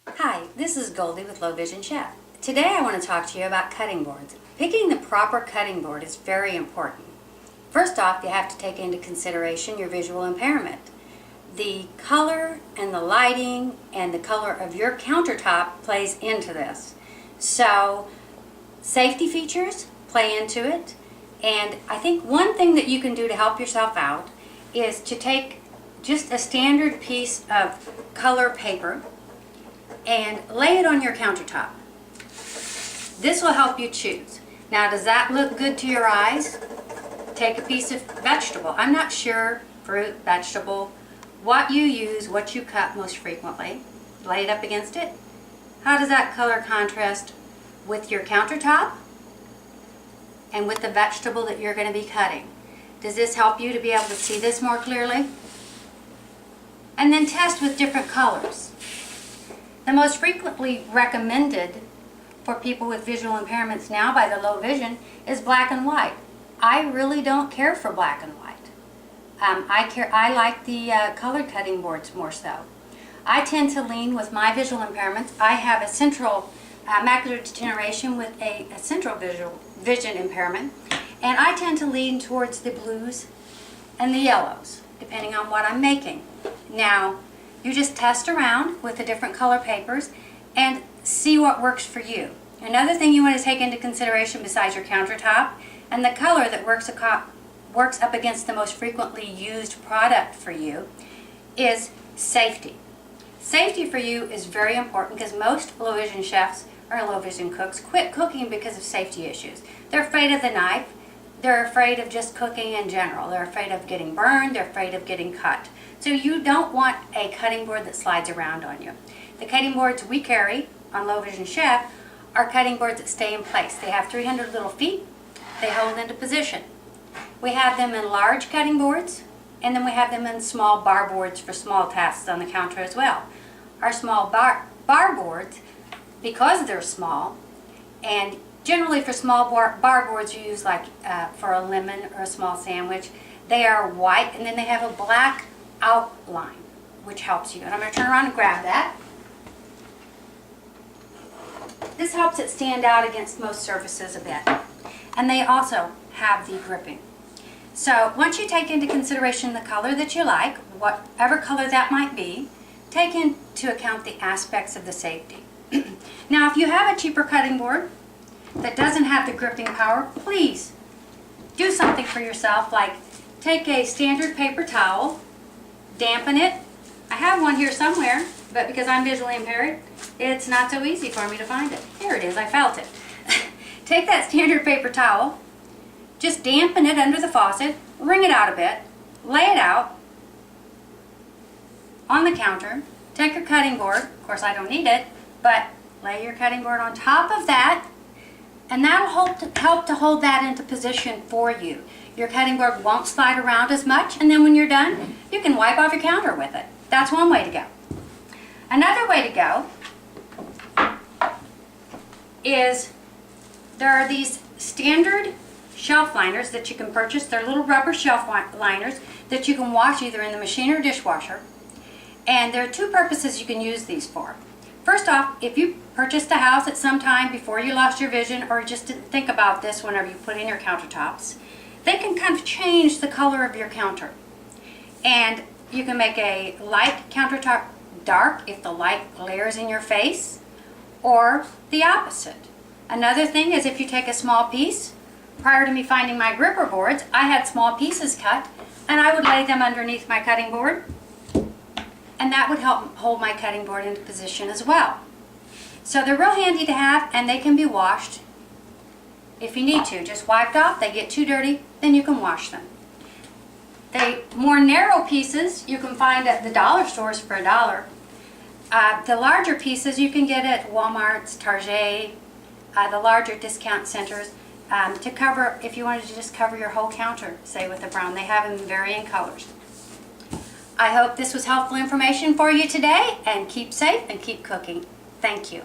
Hi, this is Goldie with Low Vision Chef. Today I want to talk to you about cutting boards. Picking the proper cutting board is very important. First off, you have to take into consideration your visual impairment. The color and the lighting and the color of your countertop plays into this. So, safety features play into it. And I think one thing that you can do to help yourself out is to take just a standard piece of color paper and lay it on your countertop. This will help you choose. Now, does that look good to your eyes? Take a piece of vegetable. I'm not sure, fruit, vegetable, what you use, what you cut most frequently. Lay it up against it. How does that color contrast with your countertop and with the vegetable that you're going to be cutting? Does this help you to be able to see this more clearly? And then test with different colors. The most frequently recommended for people with visual impairments now by the low vision is black and white. I really don't care for black and white. I like the colored cutting boards more so. I tend to lean with my visual impairments. I have a central macular degeneration with a central vision impairment, and I tend to lean towards the blues and the yellows, depending on what I'm making. Now, you just test around with the different color papers and see what works for you. Another thing you want to take into consideration besides your countertop and the color that works up against the most frequently used product for you is safety. Safety for you is very important because most low vision chefs or low vision cooks quit cooking because of safety issues. They're afraid of the knife. They're afraid of just cooking in general. They're afraid of getting burned. They're afraid of getting cut. So you don't want a cutting board that slides around on you. The cutting boards we carry on Low Vision Chef are cutting boards that stay in place. They have 300 little feet. They hold into position. We have them in large cutting boards, and then we have them in small bar boards for small tasks on the counter as well. Our small bar boards, because they're small, and generally for small bar boards you use like for a lemon or a small sandwich, they are white and then they have a black outline, which helps you. And I'm going to turn around and grab that. This helps it stand out against most surfaces a bit. And they also have the gripping. So once you take into consideration the color that you like, whatever color that might be, take into account the aspects of the safety. Now, if you have a cheaper cutting board that doesn't have the gripping power, please do something for yourself, like take a standard paper towel, dampen it. I have one here somewhere, but because I'm visually impaired, it's not so easy for me to find it. Here it is, I felt it. Take that standard paper towel, just dampen it under the faucet, wring it out a bit, lay it out on the counter, take your cutting board, of course I don't need it, but lay your cutting board on top of that, and that'll help to hold that into position for you. Your cutting board won't slide around as much, and then when you're done, you can wipe off your counter with it. That's one way to go. Another way to go is there are these standard shelf liners that you can purchase. They're little rubber shelf liners that you can wash either in the machine or dishwasher. And there are two purposes you can use these for. First off, if you purchased a house at some time before you lost your vision or just didn't think about this whenever you put in your countertops, they can kind of change the color of your counter. And you can make a light countertop dark if the light glares in your face, or the opposite. Another thing is if you take a small piece, prior to me finding my gripper boards, I had small pieces cut, and I would lay them underneath my cutting board, and that would help hold my cutting board into position as well. So they're real handy to have, and they can be washed if you need to. Just wiped off. They get too dirty, then you can wash them. The more narrow pieces you can find at the dollar stores for $1. The larger pieces you can get at Walmart's, Target, the larger discount centers to cover, if you wanted to just cover your whole counter, say with a brown. They have them in varying colors. I hope this was helpful information for you today, and keep safe and keep cooking. Thank you.